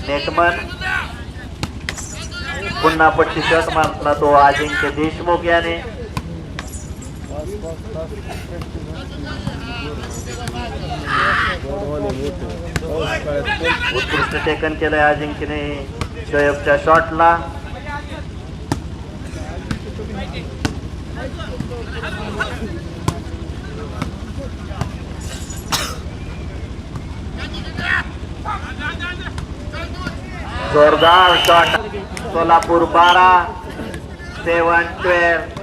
नेटमन पुन्हा पट्टी शॉट मारला तो अजिंक्य देशमुख याने. उत्कृष्ट टेकन केलंय अजिंक्यने शोएबच्या शॉटला. जोरदार शॉट. सोलापूर 12 7-12.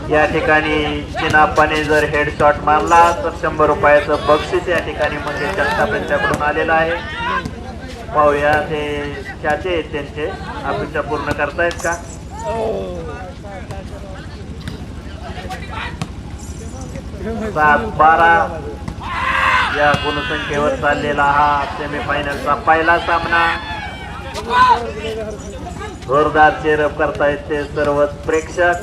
या ठिकाणी चिनाप्पाने जर हेड शॉट मारला तर 100 रुपयाचं बक्षीस या ठिकाणी म्हणजे जगताप यांच्याकडून आलेलं आहे. पाहूया ते ख्याचे आहेत त्यांचे अपेक्षा पूर्ण करतायत का. सात 12 या गुणसंख्येवर चाललेला हा सेमीफायनलचा पहिला सामना. जोरदार चेअरअप करतायत ते सर्वच प्रेक्षक.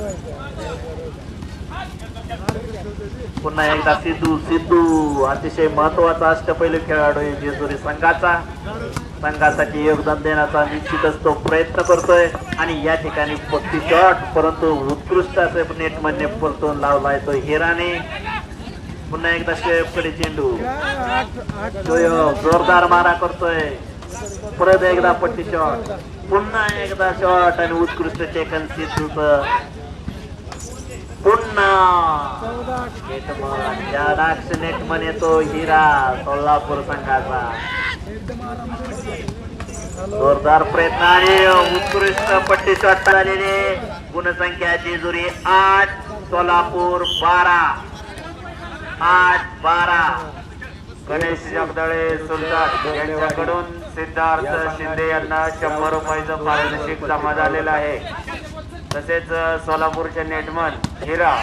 पुन्हा एकदा सिद्धू अतिशय महत्वाचा अष्टपैलू खेळाडू आहे जेजुरी संघासाठी योगदान देण्याचा निश्चितच तो प्रयत्न करतोय. आणि या ठिकाणी पट्टी शॉट परंतु उत्कृष्ट असे नेटमनने परतून लावलाय तो हिराने. पुन्हा एकदा शोएबकडे चेंडू. शोएब जोरदार मारा करतोय. परत एकदा पट्टी शॉट. पुन्हा एकदा शॉट आणि उत्कृष्ट टेकन सिद्धूचं. पुन्हा नेटमन येतो हिरा सोलापूर संघाचा. जोरदार प्रयत्न आणि उत्कृष्ट पट्टी शॉट झालेले. गुणसंख्या जेजुरी 8 सोलापूर 12. 8-12. गणेश जगदळे सुलतान यांच्याकडून सिद्धार्थ शिंदे यांना 100 रुपयाचं पारितोषिक जमा झालेलं आहे. तसेच सोलापूरचे नेटमन हिरा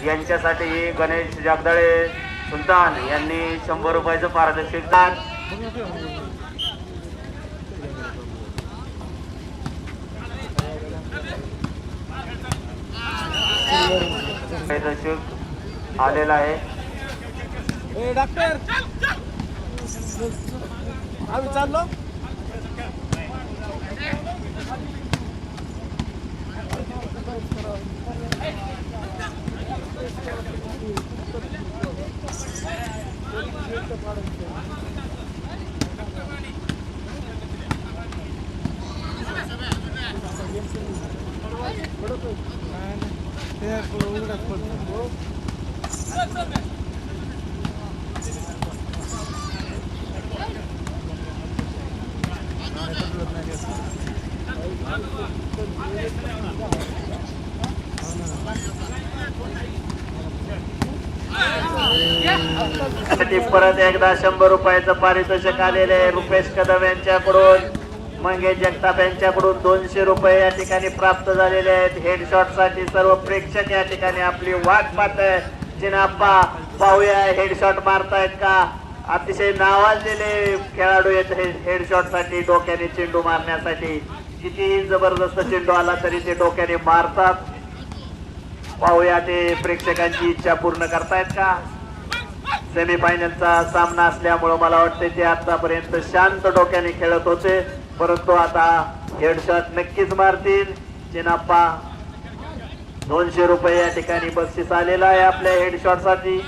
यांच्यासाठी गणेश जगदळे सुलतान यांनी 100 रुपयाचं पारितोषिक आलेला आहे. डॉक्टर आम्ही चाललो. परत एकदा 100 रुपयाचं पारितोषिक आलेले रुपेश कदम यांच्याकडून. मंगेश जगताप यांच्याकडून 200 रुपये या ठिकाणी प्राप्त झालेले आहेत. हेडशॉट साठी सर्व प्रेक्षक या ठिकाणी आपली वाट पाहत आहेत. चिनाप्पा पाहूया हेडशॉट मारतायत का. अतिशय नावाजलेले खेळाडू आहेत हेडशॉट साठी डोक्याने चेंडू मारण्यासाठी. कितीही जबरदस्त चेंडू आला तरी ते डोक्याने मारतात. पाहूया ते प्रेक्षकांची इच्छा पूर्ण करतायत का. सेमीफायनलचा सामना असल्यामुळे मला वाटते ते आतापर्यंत शांत डोक्याने खेळत होते परंतु आता हेडशॉट नक्कीच मारतील. चिनाप्पा 200 रुपये या ठिकाणी बक्षीस आलेला आहे आपल्या हेडशॉट साठी.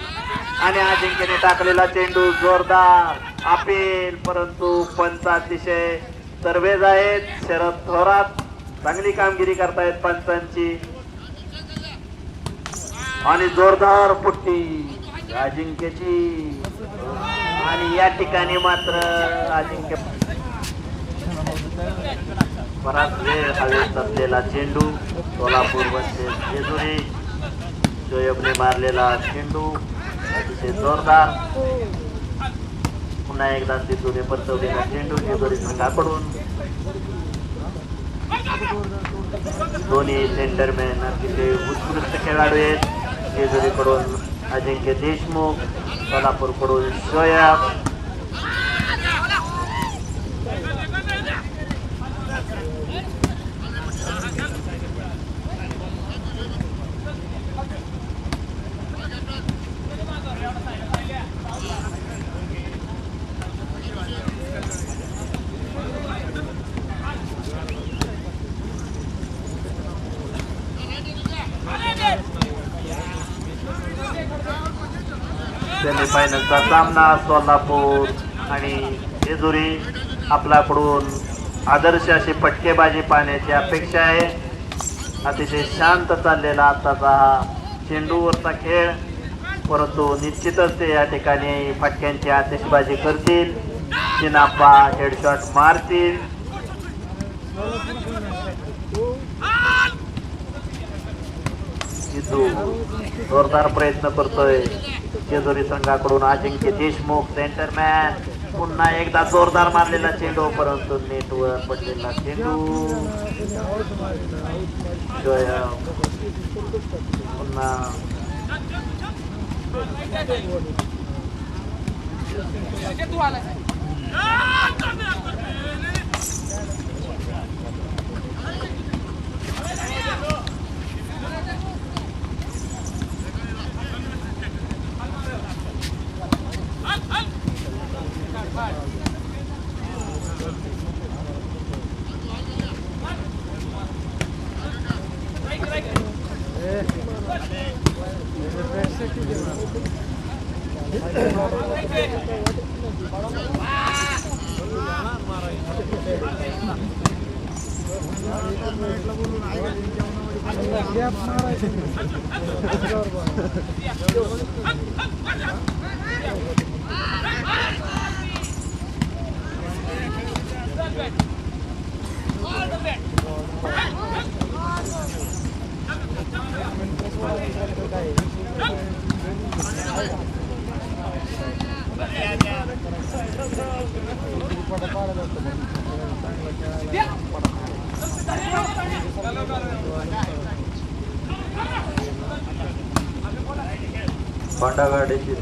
आणि अजिंक्यने टाकलेला चेंडू जोरदार अपील परंतु पंच अतिशय तरवेज आहेत. शरद थोरात चांगली कामगिरी करतायत पंचांची. आणि जोरदार पुट्टी अजिंक्यची. आणि या ठिकाणी मात्र अजिंक्य बराच वेळ हवेत असलेला चेंडू. सोलापूर वर्सेस जेजुरी. शोएबने मारलेला चेंडू अतिशय जोरदार. पुन्हा एकदा सिद्धूने परतवलेला चेंडू जेजुरी संघाकडून. दोन्ही सेंटरमॅन अतिशय उत्कृष्ट खेळाडू आहेत. जेजुरीकडून अजिंक्य देशमुख, सोलापूरकडून शोएब. फायनलचा सामना सोलापूर आणि जेजुरी आपल्याकडून आदर्श अशी फटकेबाजी पाहण्याची अपेक्षा आहे. अतिशय शांत चाललेला आताचा हा चेंडूवरचा खेळ, परंतु निश्चितच ते या ठिकाणी फटक्यांची आतिषबाजी करतील. चिनाप्पा हेडशॉट मारतील. जोरदार प्रयत्न करतोय जेजुरी संघाकडून अजिंक्य देशमुख सेंटरमॅन. पुन्हा एकदा जोरदार मारलेला चेंडू, परंतु नेटवर पडलेला चेंडू. पुन्हा भांडागाडीची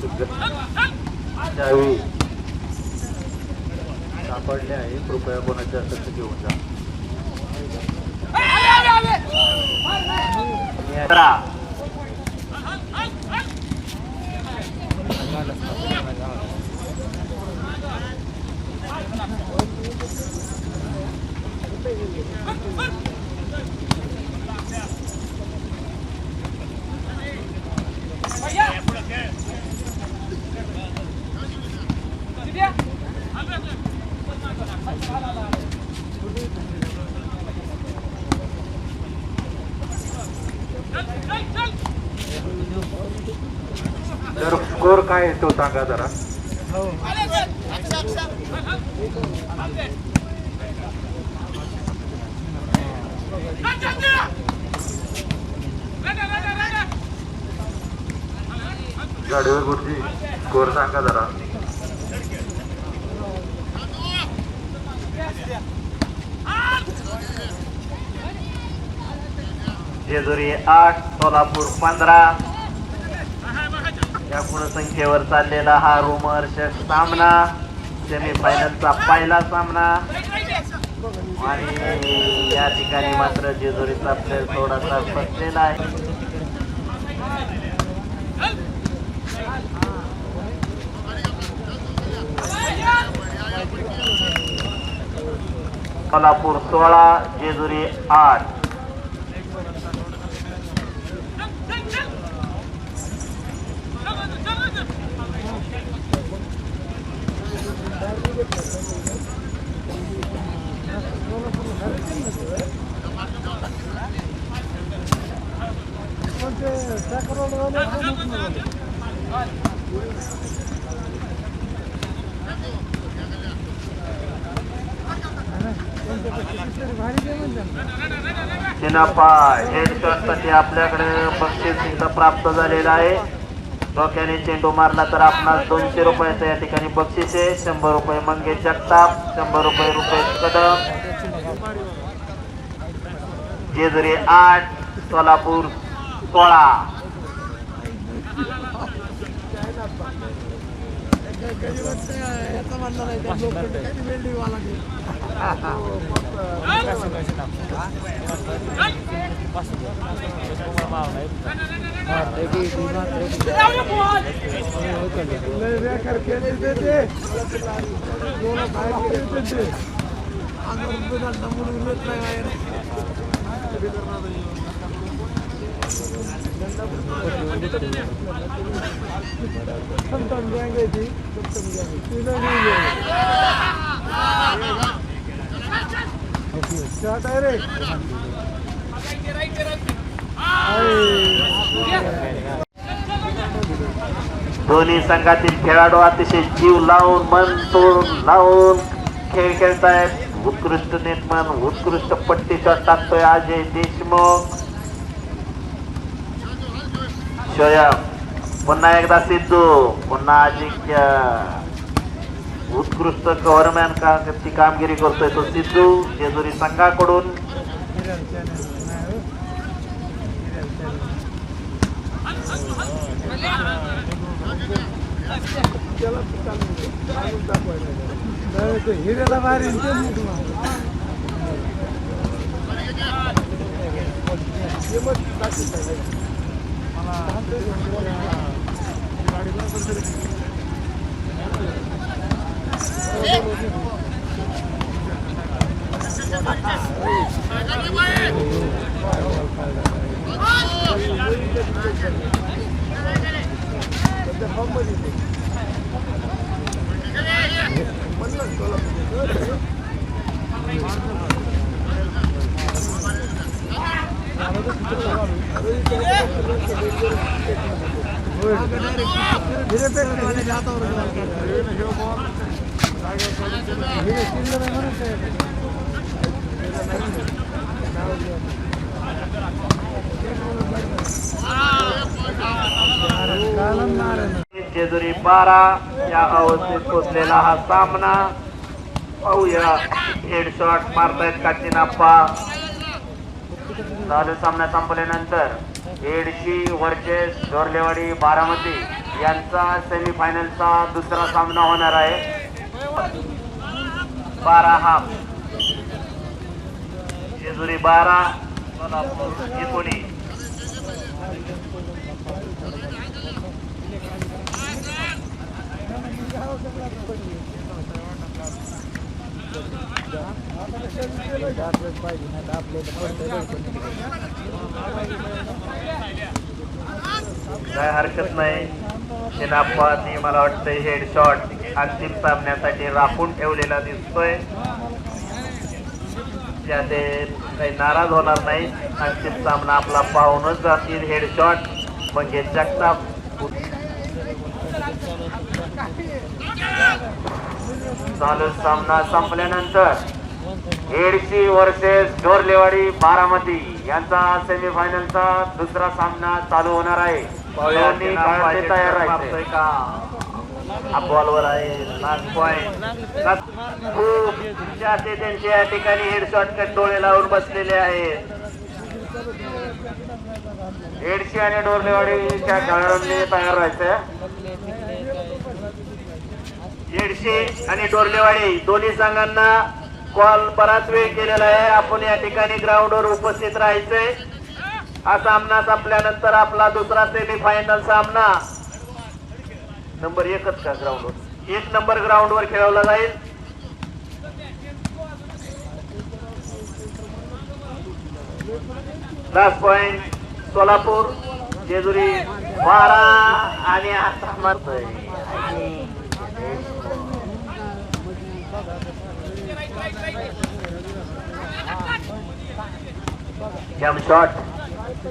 चावी सापडले आहे. कृपया कोणाच्या हातात घेऊन जा. तर स्कोर काय आहे तो सांगा जरा. गाडीवर गुरुजी स्कोर सांगा जरा. जेजुरी 8 सोलापूर 15 या गुणसंख्येवर चाललेला हा रोमहर्षक सामना. सेमीफायनलचा पहिला सामना आणि या ठिकाणी मात्र जेजुरीचा प्लेअर थोडासा फसलेला आहे. सोलापूर 16 जेजुरी 8. चिनाप्पा हेडशॉट साठी आपल्याकडे बक्षीस इथं प्राप्त झालेला आहे. डोक्याने चेंडू मारला तर आपणास 200 रुपयाचं या ठिकाणी बक्षीस आहे. 100 रुपये मंगेश जगताप, 100 रुपये रुपेश कदम. जेजुरी 8 सोलापूर 16. दोन्ही संघातील खेळाडू अतिशय जीव लावून मन तोडून लावून खेळ खेळतायत. उत्कृष्ट नेटमन उत्कृष्ट पट्टी शॉट टाकतोय अजय देशमुख. शोयब पुन्हा एकदा सिद्धू पुन्हा अजिंक्य उत्कृष्ट कव्हरमॅन ती कामगिरी करतोय तो सिद्धू जेजुरी संघाकडून. हिरेला बाहेर जेजुरी 12 या अवस्थेत पोचलेला हा सामना पाहूया. हेडशॉट मारतायत काचिनाप्पा. चालू सामना संपल्यानंतर एडशी वर्सेस डोरलेवाडी बारामती यांचा सेमीफायनलचा दुसरा सामना होणार आहे. 12 हाफ जेजुरी 12 सोलापूर 19. काय हरकत नाही. चिनाप्पानी मला वाटतं हेडशॉट अंतिम सामन्यासाठी राखून ठेवलेला दिसतोय. त्याने काही नाराज होणार नाही. अंतिम सामना आपला पाहूनच जातील. हेडशॉट म्हणजे जगताप चालू सामना संपल्यानंतर एडशी वर्सेस डोरलेवाडी बारामती यांचा सेमीफायनलचा दुसरा सामना चालू होणार आहे. तयार राहायचंय का बॉलवर आहे लास्ट पॉइंट. खूप चाहते त्यांचे या ठिकाणी हेडशॉट कट डोळे लावून बसलेले आहेत. एडशी आणि डोरलेवाडीच्या खेळाडूंनी तयार राहायचंय. एडशी आणि डोरलेवाडी दोन्ही संघांना कॉल बराच वेळ केलेला आहे. आपण या ठिकाणी ग्राउंडवर उपस्थित राहायचंय. हा सामना संपल्यानंतर आपला दुसरा सेमीफायनल सामना नंबर 1च का ग्राउंडवर 1 नंबर ग्राउंडवर खेळवला जाईल. लास्ट पॉइंट सोलापूर जेजुरी 12 आणि आता मारतोय जंप शॉट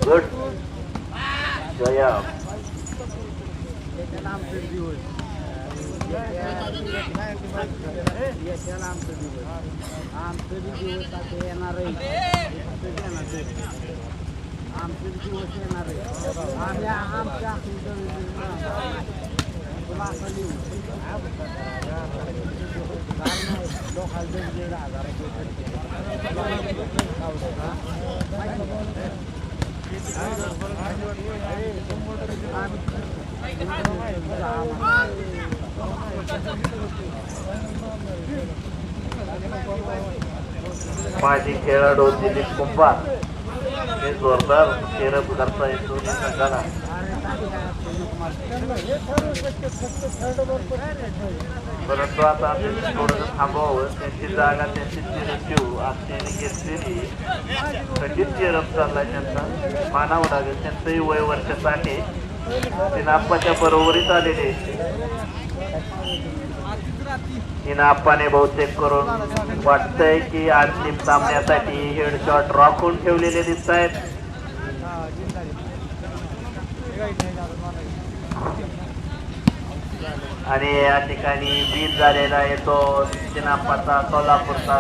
गुड जयम. माजी खेळाडू दिलीप कुंभार हे जोरदार चेहरा करता येतो संघाला. परंतु आता थोडंसं थांबवावं. त्यांची जागा त्यांची चिरंजीव आत्याने घेतलेली कठीण चिरप चाललाय त्यांचा, मानावं लागेल. त्यांचंही वय वर्ष 60 ते नाप्पाच्या बरोबरीत आलेले. नाप्पाने बहुतेक करून वाटतंय की अंतिम सामन्यासाठी हेडशॉट राखून ठेवलेले दिसत आहेत. आणि या ठिकाणी बीज झालेला आहे तो नाप्पाचा सोलापूरचा